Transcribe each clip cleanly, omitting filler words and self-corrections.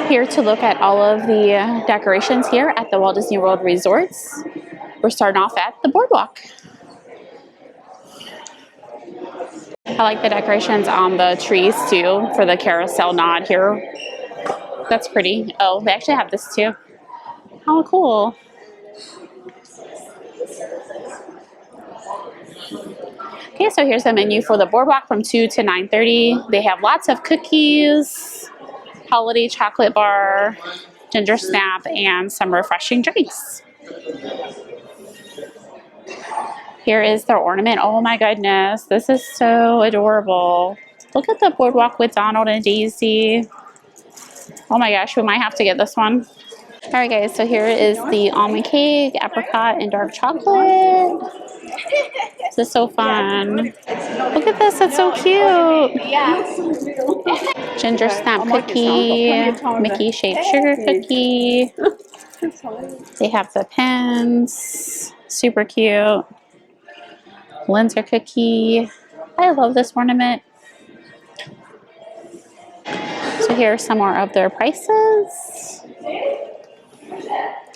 Here to look at all of the decorations here at the Walt Disney World Resorts. We're starting off at the boardwalk. I like the decorations on the trees too for the carousel nod here. That's pretty. Oh, they actually have this too. How cool. Okay, so here's the menu for the boardwalk from 2 to 9:30. They have lots of cookies, holiday chocolate bar, ginger snap, and some refreshing drinks. Here is their ornament. Oh my goodness, this is so adorable. Look at the boardwalk with Donald and Daisy. Oh my gosh, we might have to get this one. All right guys, so here is the almond cake, apricot, and dark chocolate. This is so fun. Look at this, it's so cute. Ginger snap cookie, Mickey shaped sugar cookie. They have the pens, super cute. Linzer cookie. I love this ornament. So here are some more of their prices.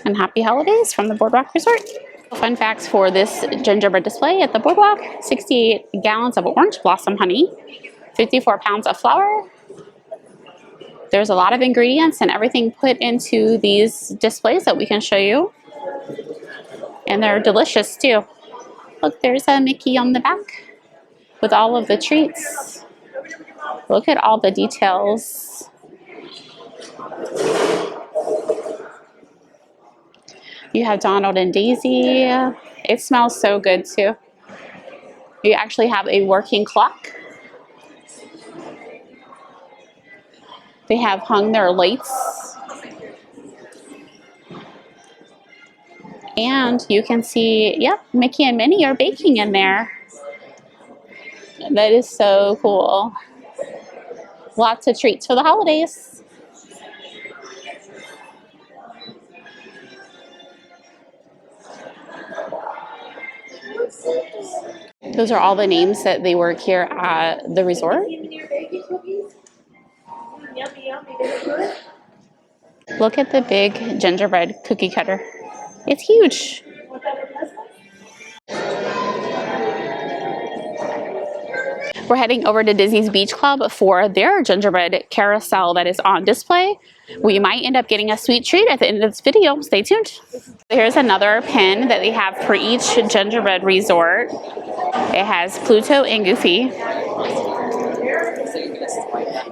And happy holidays from the Boardwalk Resort. Fun facts for this gingerbread display at the Boardwalk: 68 gallons of orange blossom honey, 54 pounds of flour. There's a lot of ingredients and everything put into these displays that we can show you. And they're delicious too. Look, there's a Mickey on the back with all of the treats. Look at all the details. You have Donald and Daisy. It smells so good too. You actually have a working clock. They have hung their lights. And you can see, yep, Mickey and Minnie are baking in there. That is so cool. Lots of treats for the holidays. Those are all the names that they work here at the resort. Look at the big gingerbread cookie cutter. It's huge. We're heading over to Disney's Beach Club for their gingerbread carousel that is on display. We might end up getting a sweet treat at the end of this video. Stay tuned. Here's another pin that they have for each gingerbread resort. It has Pluto and Goofy.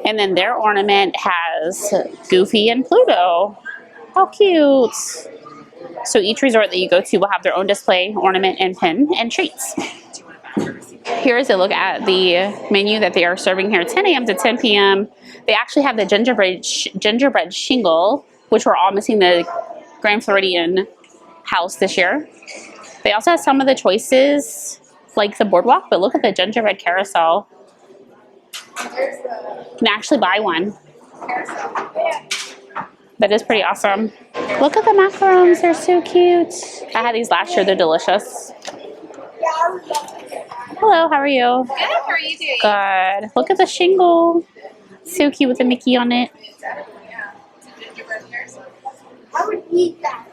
And then their ornament has Goofy and Pluto. How cute. So each resort that you go to will have their own display, ornament, and pin, and treats. Here's a look at the menu that they are serving here, 10 a.m. to 10 p.m. They actually have the gingerbread shingle, which we're all missing the Grand Floridian house this year. They also have some of the choices, like the boardwalk, but look at the gingerbread carousel. You can actually buy one. That is pretty awesome. Look at the macarons, they're so cute. I had these last year, they're delicious. Hello, how are you? Good, how are you doing? Good. Look at the shingle. So cute with the Mickey on it. I would eat that.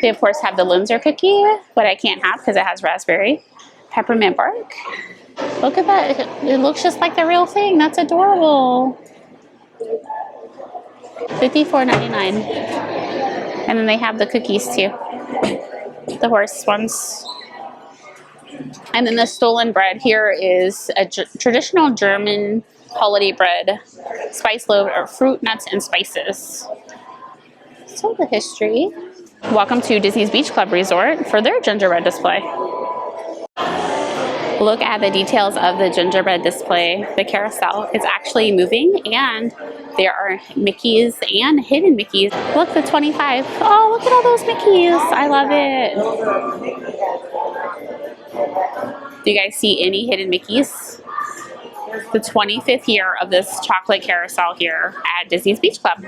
They of course have the Linzer cookie, but I can't have because it has raspberry. Peppermint bark. Look at that. It looks just like the real thing. That's adorable. $54.99. And then they have the cookies too. The horse ones. And then the stolen bread here is a traditional German holiday bread, spice loaf of fruit, nuts, and spices. So the history. Welcome to Disney's Beach Club Resort for their gingerbread display. Look at the details of the gingerbread display. The carousel is actually moving, and there are Mickeys and hidden Mickeys. Look, the 25. Oh, look at all those Mickeys. I love it. Do you guys see any hidden Mickeys? The 25th year of this chocolate carousel here at Disney's Beach Club.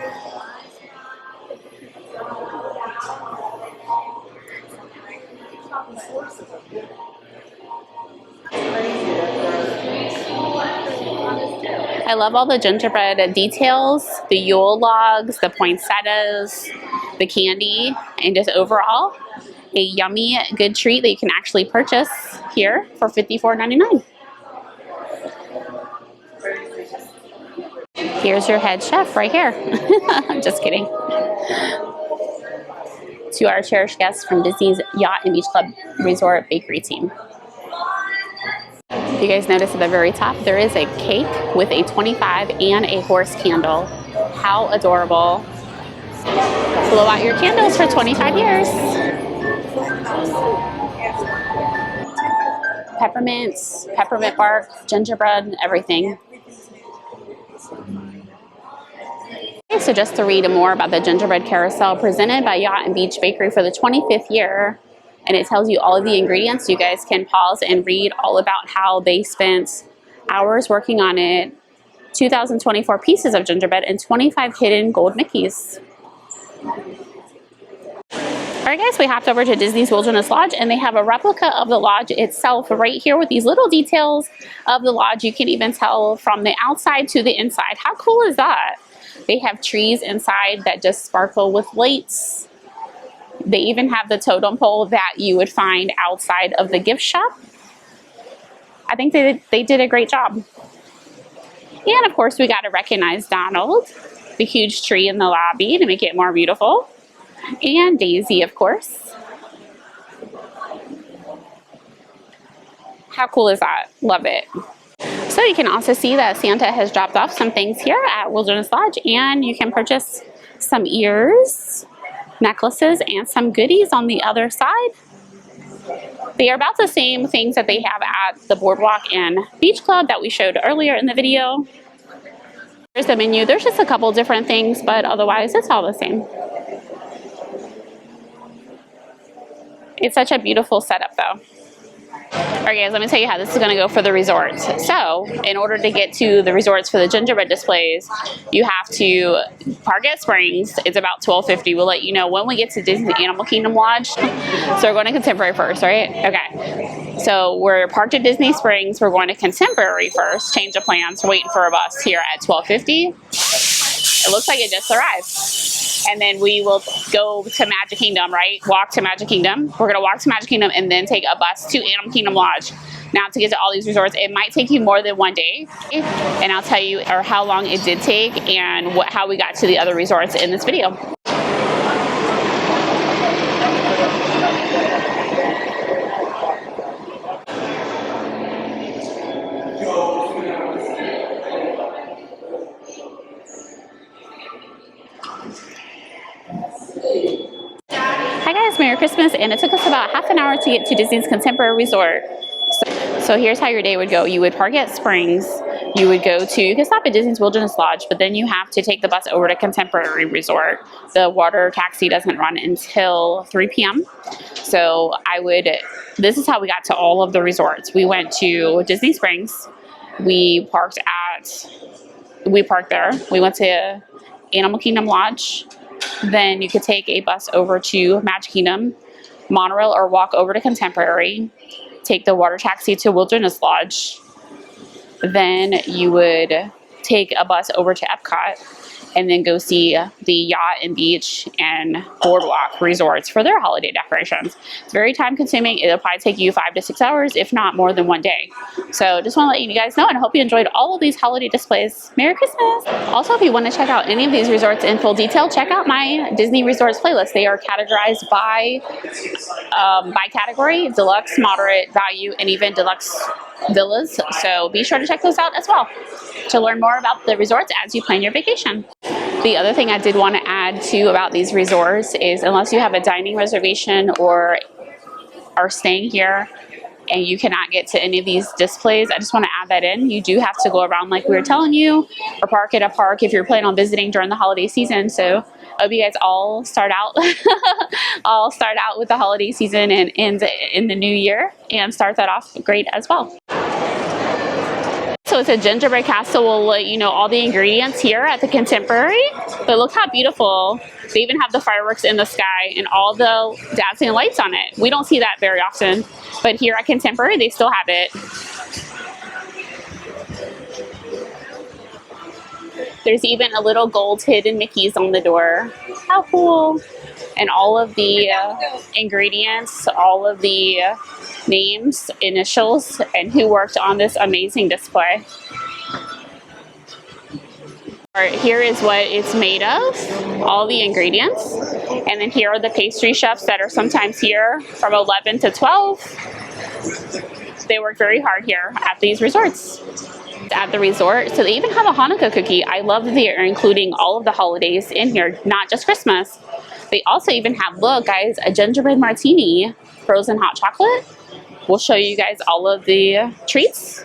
I love all the gingerbread details, the Yule logs, the poinsettias, the candy, and just overall a yummy, good treat that you can actually purchase here for $54.99. Here's your head chef right here. I'm just kidding. To our cherished guests from Disney's Yacht and Beach Club Resort Bakery team. If you guys notice at the very top, there is a cake with a 25 and a horse candle. How adorable. Blow out your candles for 25 years. Peppermints, peppermint bark, gingerbread, everything. Okay, so just to read more about the Gingerbread Carousel presented by Yacht and Beach Bakery for the 25th year, and it tells you all of the ingredients. You guys can pause and read all about how they spent hours working on it, 2,024 pieces of gingerbread, and 25 hidden gold Mickeys. Alright guys, we hopped over to Disney's Wilderness Lodge, and they have a replica of the lodge itself right here with these little details of the lodge. You can even tell from the outside to the inside. How cool is that? They have trees inside that just sparkle with lights. They even have the totem pole that you would find outside of the gift shop. I think they did a great job. And of course, we got to recognize Donald, the huge tree in the lobby to make it more beautiful. And Daisy, of course. How cool is that? Love it. So you can also see that Santa has dropped off some things here at Wilderness Lodge, and you can purchase some ears, necklaces, and some goodies on the other side. They are about the same things that they have at the Boardwalk and Beach Club that we showed earlier in the video. There's the menu. There's just a couple different things, but otherwise it's all the same. It's such a beautiful setup though. Alright guys, let me tell you how this is going to go for the resorts. So, in order to get to the resorts for the gingerbread displays, you have to park at Springs. It's about $12.50. We'll let you know when we get to Disney Animal Kingdom Lodge. So we're going to Contemporary first, right? Okay. So we're parked at Disney Springs. We're going to Contemporary first. Change of plans. We're waiting for a bus here at $12.50. It looks like it just arrived. And then we will go to Magic Kingdom, right? Walk to Magic Kingdom. We're going to walk to Magic Kingdom and then take a bus to Animal Kingdom Lodge. Now, to get to all these resorts, it might take you more than one day. And I'll tell you how long it did take and how we got to the other resorts in this video. Hi guys, Merry Christmas, and it took us about half an hour to get to Disney's Contemporary Resort. So here's how your day would go. You would park at Springs, you can stop at Disney's Wilderness Lodge, but then you have to take the bus over to Contemporary Resort. The water taxi doesn't run until 3 p.m. So this is how we got to all of the resorts. We went to Disney Springs, we parked there, we went to Animal Kingdom Lodge. Then you could take a bus over to Magic Kingdom, monorail, or walk over to Contemporary, take the water taxi to Wilderness Lodge. Then you would take a bus over to Epcot and then go see the Yacht and Beach and Boardwalk resorts for their holiday decorations. It's very time consuming. It'll probably take you 5 to 6 hours, if not more than one day. So just want to let you guys know, and I hope you enjoyed all of these holiday displays. Merry Christmas! Also, if you want to check out any of these resorts in full detail, check out my Disney Resorts playlist. They are categorized by category: deluxe, moderate, value, and even deluxe villas. So be sure to check those out as well to learn more about the resorts as you plan your vacation. The other thing I did want to add too about these resorts is, unless you have a dining reservation or are staying here and you cannot get to any of these displays, I just want to add that in. You do have to go around like we were telling you, or park at a park if you're planning on visiting during the holiday season. So I hope you guys all start out with the holiday season and end in the new year, and start that off great as well. So it's a gingerbread castle. We'll let you know all the ingredients here at the Contemporary. But look how beautiful. They even have the fireworks in the sky and all the dancing lights on it. We don't see that very often, but here at Contemporary, they still have it. There's even a little gold hidden Mickey's on the door. How cool! And all of the ingredients, all of the names, initials, and who worked on this amazing display. Here is what it's made of, all the ingredients. And then here are the pastry chefs that are sometimes here from 11 to 12. They work very hard here at these resorts. At the resort, so they even have a Hanukkah cookie. I love that they are including all of the holidays in here, not just Christmas. They also even have, look guys, a gingerbread martini, frozen hot chocolate. We'll show you guys all of the treats.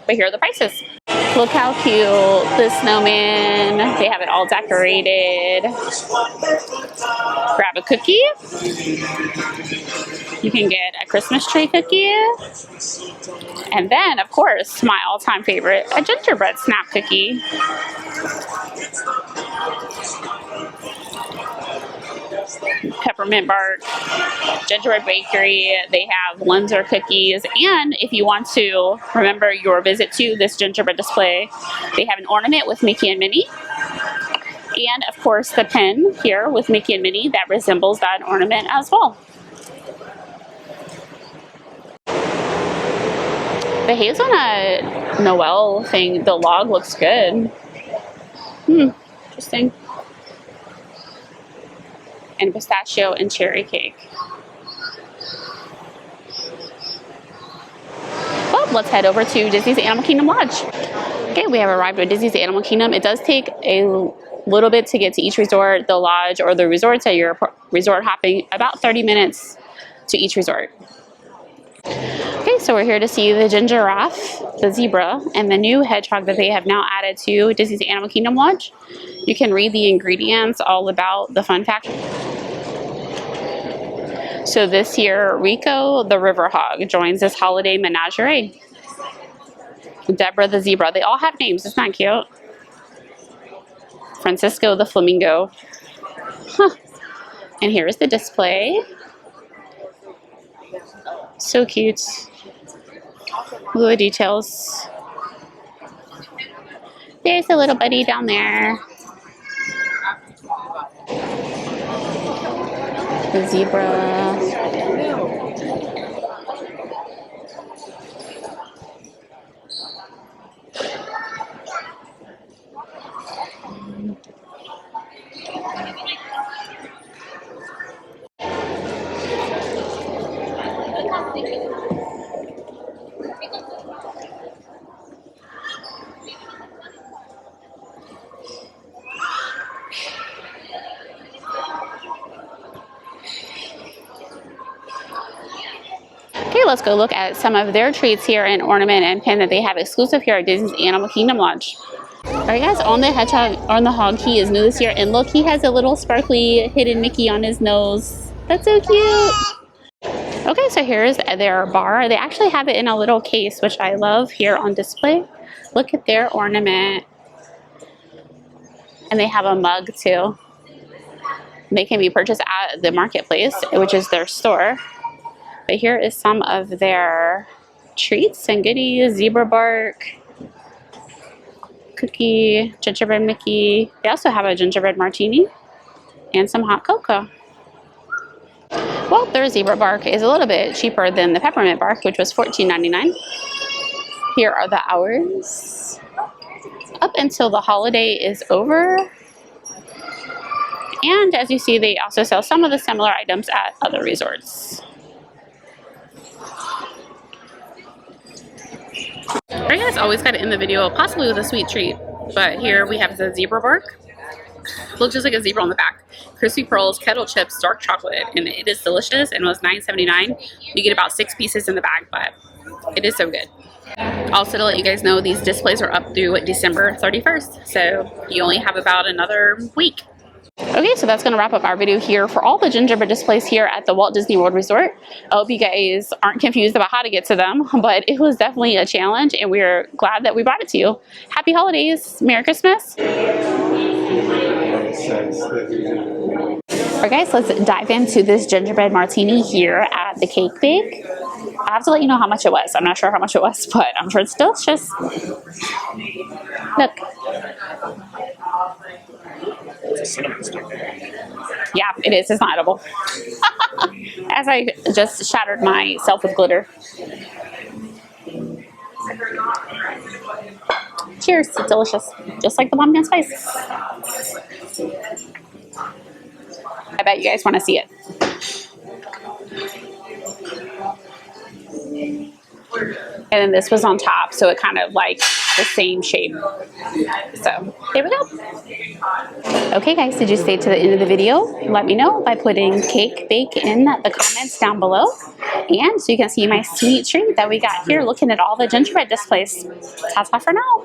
But here are the prices. Look how cute, the snowman. They have it all decorated. Grab a cookie. You can get a Christmas tree cookie. And then, of course, my all-time favorite, a gingerbread snap cookie. Peppermint bark, gingerbread bakery. They have Lunzer cookies, and if you want to remember your visit to this gingerbread display, they have an ornament with Mickey and Minnie, and of course the pin here with Mickey and Minnie that resembles that ornament as well. The hazelnut Noel thing, the log looks good. Interesting. And pistachio and cherry cake. Well, let's head over to Disney's Animal Kingdom Lodge. Okay, we have arrived at Disney's Animal Kingdom. It does take a little bit to get to each resort, the lodge, or the resorts that you're resort hopping, about 30 minutes to each resort. Okay, so we're here to see the ginger giraffe, the zebra, and the new hedgehog that they have now added to Disney's Animal Kingdom Lodge. You can read the ingredients, all about the fun fact. So this year, Rico the river hog joins this holiday menagerie. Deborah the zebra, they all have names, isn't that cute? Francisco the flamingo. Huh. And here is the display. So cute. Look at the details. There's a little buddy down there. The zebra. Okay, let's go look at some of their treats here in ornament and pin that they have exclusive here at Disney's Animal Kingdom Lodge. Alright guys, on the hedgehog, on the hog, he is new this year, and look, he has a little sparkly hidden Mickey on his nose. That's so cute! Okay, so here's their bar. They actually have it in a little case, which I love, here on display. Look at their ornament. And they have a mug too. They can be purchased at the marketplace, which is their store. But here is some of their treats and goodies. Zebra bark, cookie, gingerbread Mickey. They also have a gingerbread martini and some hot cocoa. Well, their zebra bark is a little bit cheaper than the peppermint bark, which was $14.99. Here are the hours up until the holiday is over. And as you see, they also sell some of the similar items at other resorts. Alright guys, always got to end the video possibly with a sweet treat. But here we have the zebra bark. Looks just like a zebra on the back. Crispy pearls, kettle chips, dark chocolate, and it is delicious, and it was $9.79. You get about 6 pieces in the bag, but it is so good. Also, to let you guys know, these displays are up through December 31st, so you only have about another week. Okay, so that's going to wrap up our video here for all the gingerbread displays here at the Walt Disney World Resort. I hope you guys aren't confused about how to get to them, but it was definitely a challenge, and we're glad that we brought it to you. Happy holidays! Merry Christmas! Alright guys, let's dive into this gingerbread martini here at the Cake Bake. I have to let you know how much it was. I'm not sure how much it was, but I'm sure it's delicious. Look. It's a cinnamon stick. Yeah, it is. It's not edible. As I just shattered myself with glitter. Cheers. It's delicious. Just like the pumpkin spice. I bet you guys want to see it. And then this was on top, so it kind of like the same shape. So there we go. Okay guys, did you stay to the end of the video? Let me know by putting cake bake in the comments down below. And so you can see my sweet treat that we got here looking at all the gingerbread displays. Ta-ta for now.